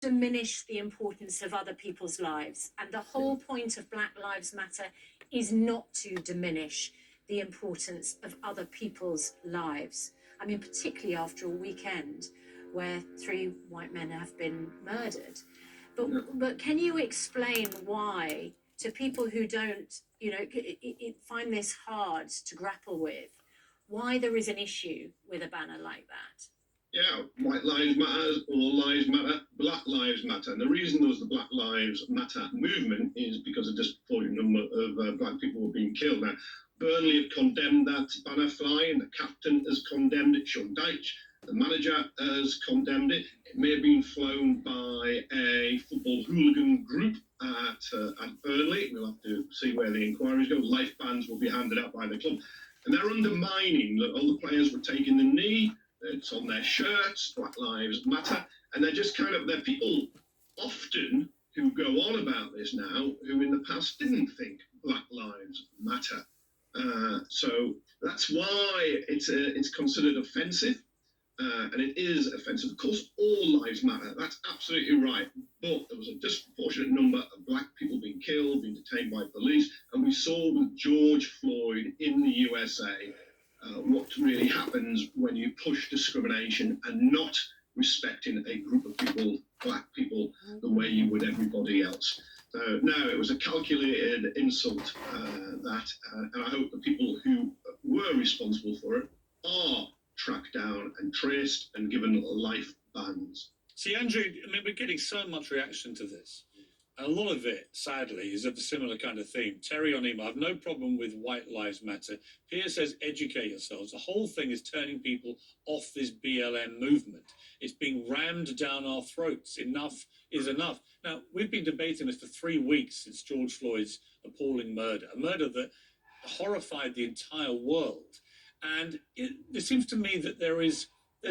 diminish the importance of other people's lives. And the whole point of Black Lives Matter is not to diminish the importance of other people's lives. I mean, particularly after a weekend where 3 white men have been murdered. But can you explain why, to people who don't, find this hard to grapple with, why there is an issue with a banner like that? Yeah, white lives matter, all lives matter, black lives matter. And the reason there was the Black Lives Matter movement is because a disproportionate number of black people were being killed. Now, Burnley have condemned that banner flying, the captain has condemned it, Sean Dyche, the manager has condemned it. It may have been flown by a football hooligan group at Burnley. We'll have to see where the inquiries go. Life bans will be handed out by the club. And they're undermining that all the players were taking the knee. It's on their shirts, Black Lives Matter. And they're people often who go on about this now who in the past didn't think Black Lives Matter. So that's why it's considered offensive. And it is offensive. Of course, all lives matter. That's absolutely right. But there was a disproportionate number of black people being killed, being detained by police. And we saw with George Floyd in the USA what really happens when you push discrimination and not respecting a group of people, black people, the way you would everybody else. So, no, it was a calculated insult and I hope the people who were responsible for it are tracked down and traced and given life bans. See, Andrew, I mean, we're getting so much reaction to this. And a lot of it, sadly, is of a similar kind of theme. Terry on email, I have no problem with White Lives Matter. Pierre says, educate yourselves. The whole thing is turning people off this BLM movement. It's being rammed down our throats. Enough is enough. Now, we've been debating this for 3 weeks since George Floyd's appalling murder, a murder that horrified the entire world. And it seems to me that there's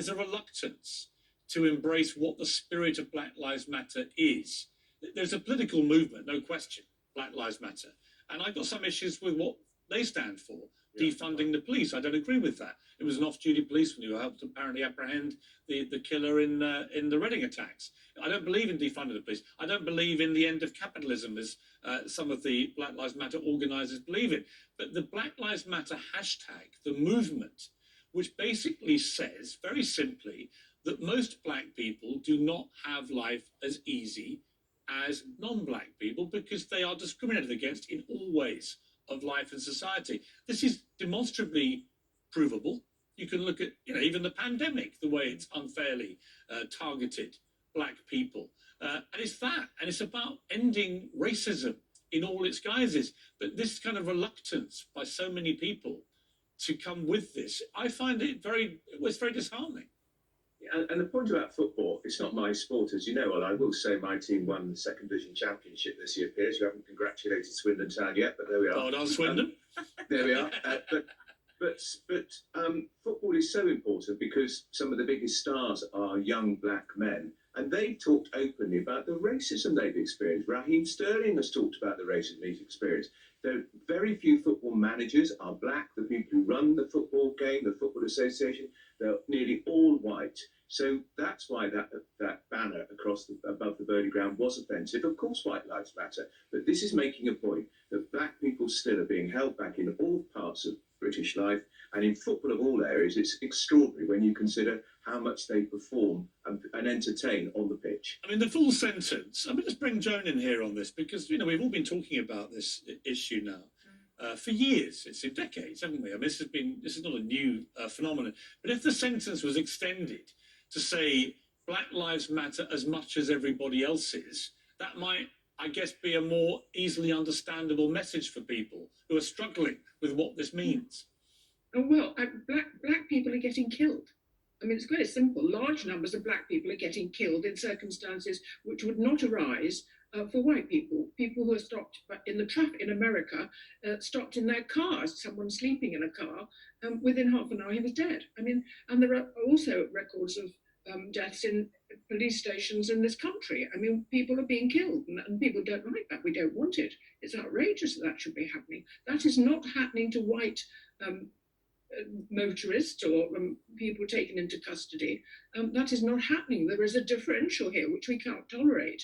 a reluctance to embrace what the spirit of Black Lives Matter is. There's a political movement, no question, Black Lives Matter. And I've got some issues with what they stand for, defunding the police. I don't agree with that. It was an off-duty policeman who helped apparently apprehend the killer in the Reading attacks. I don't believe in defunding the police. I don't believe in the end of capitalism, as some of the Black Lives Matter organisers believe in. But the Black Lives Matter hashtag, the movement, which basically says, very simply, that most black people do not have life as easy as non-black people because they are discriminated against in all ways of life and society. This is demonstrably provable. You can look at, even the pandemic, the way it's unfairly targeted black people. And it's that, and it's about ending racism in all its guises. But this kind of reluctance by so many people to come with this, I find it very disheartening. And the point about football, it's not my sport, as you know, and I will say my team won the second division championship this year, Piers. You haven't congratulated Swindon Town yet, but there we are. Well done, Swindon. There we are. But football is so important because some of the biggest stars are young black men, and they've talked openly about the racism they've experienced. Raheem Sterling has talked about the racism he's experienced. There very few football managers are black. The people who run the football game, the Football Association, they're nearly all white. So that's why that banner above the Burnley ground was offensive. Of course, white lives matter, but this is making a point that black people still are being held back in all parts of British life, and in football of all areas. It's extraordinary when you consider how much they perform and entertain on the pitch. I mean, the full sentence. I mean, let's bring Joan in here on this because we've all been talking about this issue now for years. It's in decades, haven't we? I mean, this is not a new phenomenon. But if the sentence was extended to say Black Lives Matter as much as everybody else's, that might, I guess, be a more easily understandable message for people who are struggling with what this means. Oh, well, black people are getting killed. I mean, it's quite simple. Large numbers of black people are getting killed in circumstances which would not arise for white people. People who are stopped in the traffic in America, stopped in their cars, someone sleeping in a car, within half an hour he was dead. I mean, and there are also records of deaths in police stations in this country. I mean, people are being killed and people don't like that. We don't want it. It's outrageous that should be happening. That is not happening to white motorists or people taken into custody. That is not happening. There is a differential here which we can't tolerate.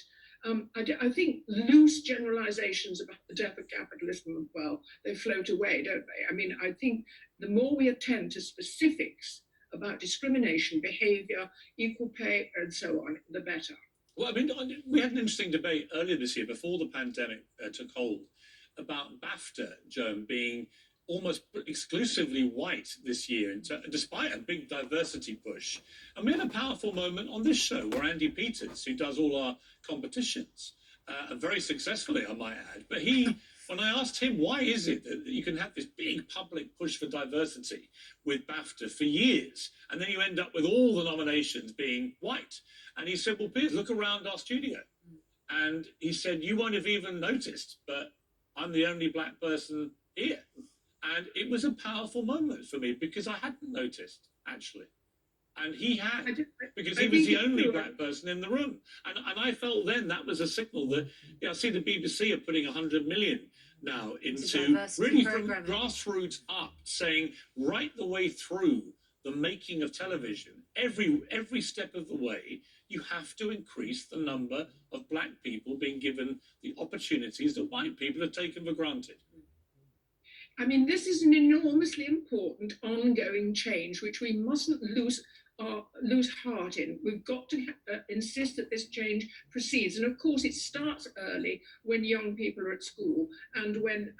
I think loose generalizations about the death of capitalism, well, they float away, don't they? I mean, I think the more we attend to specifics about discrimination, behavior, equal pay, and so on, the better. Well, I mean, we had an interesting debate earlier this year before the pandemic took hold about BAFTA, Joan, being almost exclusively white this year, despite a big diversity push. And we had a powerful moment on this show where Andy Peters, who does all our competitions, very successfully, I might add, but when I asked him, why is it that you can have this big public push for diversity with BAFTA for years, and then you end up with all the nominations being white? And he said, well, Piers, look around our studio. And he said, you won't have even noticed, but I'm the only black person here. And it was a powerful moment for me because I hadn't noticed, actually. And he had, because he was the only black person in the room. And I felt then that was a signal that, I see the BBC are putting 100 million now into really from grassroots up, saying right the way through the making of television, every step of the way, you have to increase the number of black people being given the opportunities that white people have taken for granted. I mean, this is an enormously important ongoing change, which we mustn't lose heart in. We've got to insist that this change proceeds. And of course, it starts early when young people are at school and when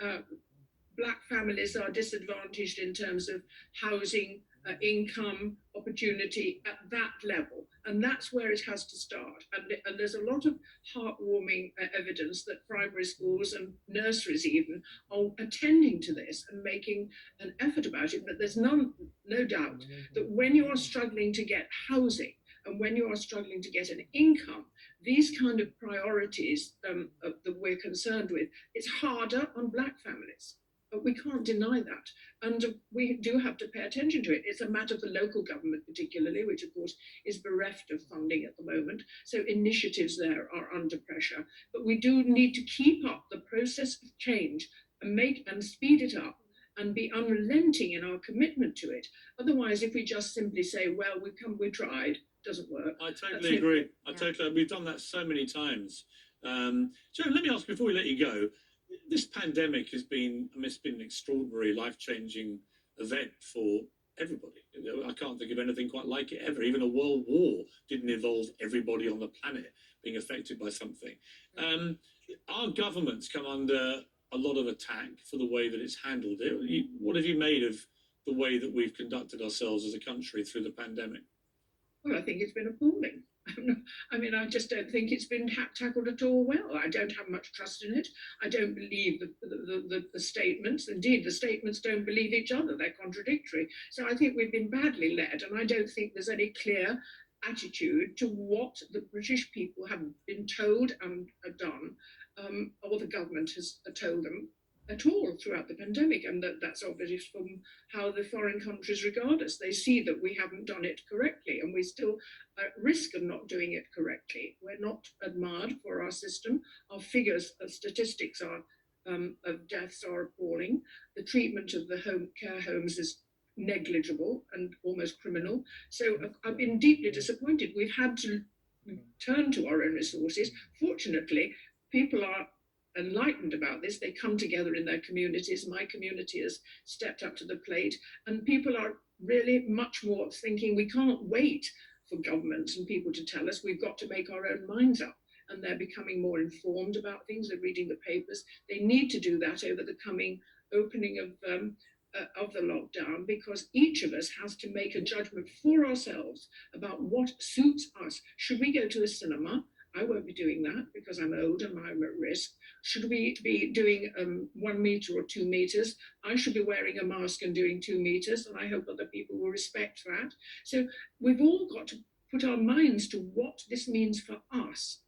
black families are disadvantaged in terms of housing, income, opportunity at that level. And that's where it has to start. And there's a lot of heartwarming evidence that primary schools and nurseries even are attending to this and making an effort about it. But there's no doubt that when you are struggling to get housing and when you are struggling to get an income, these kind of priorities that we're concerned with, it's harder on black families. But we can't deny that. And we do have to pay attention to it. It's a matter of the local government particularly, which of course is bereft of funding at the moment. So initiatives there are under pressure. But we do need to keep up the process of change and speed it up and be unrelenting in our commitment to it. Otherwise, if we just simply say, well, we tried, doesn't work. I totally agree. We've done that so many times. Joan, let me ask before we let you go, this pandemic has been an extraordinary, life-changing event for everybody. I can't think of anything quite like it ever. Even a world war didn't involve everybody on the planet being affected by something. Our government's come under a lot of attack for the way that it's handled it. What have you made of the way that we've conducted ourselves as a country through the pandemic? Well, I think it's been appalling. I mean, I just don't think it's been tackled at all well. I don't have much trust in it. I don't believe the statements. Indeed, the statements don't believe each other. They're contradictory. So I think we've been badly led, and I don't think there's any clear attitude to what the British people have been told and done, or the government has told them at all throughout the pandemic. And that's obvious from how the foreign countries regard us. They see that we haven't done it correctly, and we're still at risk of not doing it correctly. We're not admired for our system. Our figures of statistics of deaths are appalling. The treatment of the care homes is negligible and almost criminal. So I've been deeply disappointed. We've had to turn to our own resources. Fortunately, people are enlightened about this. They come together in their communities. My community has stepped up to the plate, and people are really much more thinking we can't wait for governments and people to tell us. We've got to make our own minds up, and they're becoming more informed about things. They're reading the papers. They need to do that over the coming opening of the lockdown, because each of us has to make a judgment for ourselves about what suits us. Should we go to the cinema? I won't be doing that because I'm old and I'm at risk. Should we be doing 1 meter or 2 meters? I should be wearing a mask and doing 2 meters, and I hope other people will respect that. So we've all got to put our minds to what this means for us,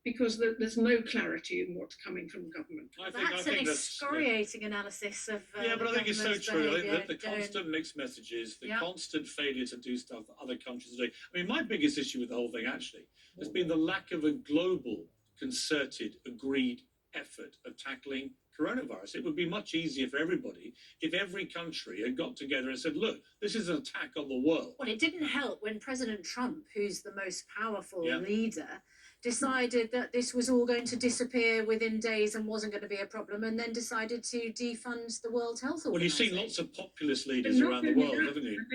because there's no clarity in what's coming from government. That's an excoriating analysis of yeah, but I think it's so true. I think the Joan. constant mixed messages, the constant failure to do stuff that other countries are doing. I mean, my biggest issue with the whole thing actually has been the lack of a global, concerted, agreed effort of tackling coronavirus. It would be much easier for everybody if every country had got together and said, look, this is an attack on the world. Well, it didn't help when President Trump, who's the most powerful Yeah. leader, decided that this was all going to disappear within days and wasn't going to be a problem, and then decided to defund the World Health Well, you've Organization. seen lots of populist But leaders not around the only world, that, haven't you?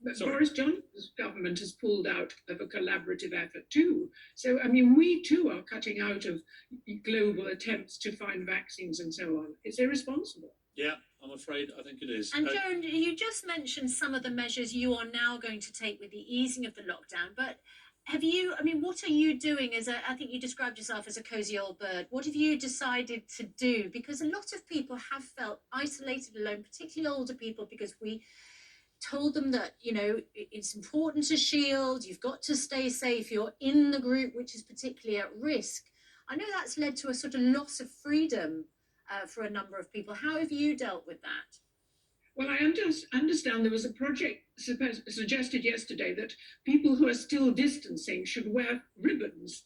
But Sorry. Boris Johnson's government has pulled out of a collaborative effort too. So, I mean, we too are cutting out of global attempts to find vaccines and so on. It's irresponsible. Yeah, I'm afraid I think it is. And Joan, you just mentioned some of the measures you are now going to take with the easing of the lockdown, but have you, I mean, what are you doing I think you described yourself as a cozy old bird. What have you decided to do? Because a lot of people have felt isolated, alone, particularly older people, because we told them that, you know, it's important to shield, you've got to stay safe, you're in the group which is particularly at risk. I know that's led to a sort of loss of freedom for a number of people. How have you dealt with that? Well, I understand there was a project suggested yesterday that people who are still distancing should wear ribbons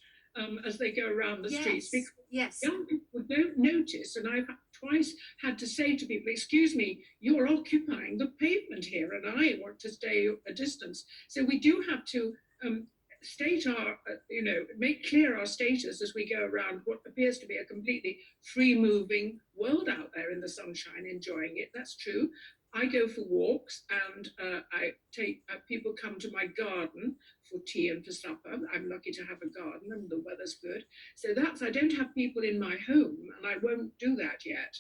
as they go around the streets. Because Yes. young people don't notice, and I've twice had to say to people, excuse me, you're occupying the pavement here, and I want to stay a distance. So we do have to state our, make clear our status as we go around what appears to be a completely free-moving world out there in the sunshine, enjoying it. That's true. I go for walks, and I take people come to my garden for tea and for supper. I'm lucky to have a garden, and the weather's good. So I don't have people in my home, and I won't do that yet.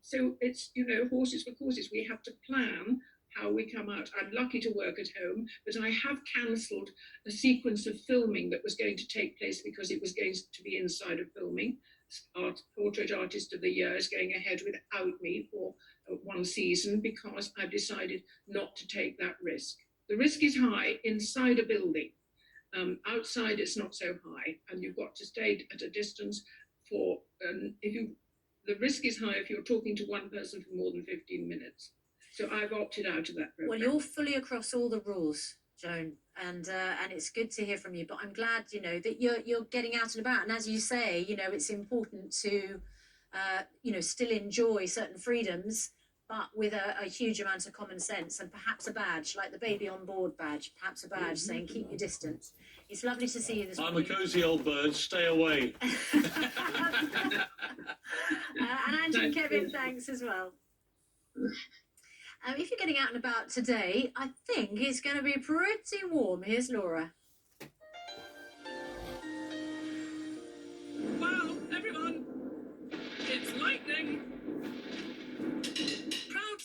So it's, horses for courses. We have to plan how we come out. I'm lucky to work at home, but I have cancelled a sequence of filming that was going to take place because it was going to be inside of filming. Portrait Artist of the Year is going ahead without me for one season because I've decided not to take that risk. The risk is high inside a building. Outside it's not so high, and you've got to stay at a distance for, the risk is high if you're talking to one person for more than 15 minutes. So I've opted out of that program. Well, you're fully across all the rules, Joan, and it's good to hear from you. But I'm glad, that you're getting out and about. And as you say, it's important to, still enjoy certain freedoms, but with a huge amount of common sense and perhaps a badge, like the baby on board badge, perhaps a badge saying keep your distance. It's lovely to see you this I'm morning. a cozy old bird, stay away. And Angie and Kevin, thanks as well. If you're getting out and about today, I think it's going to be pretty warm. Here's Laura.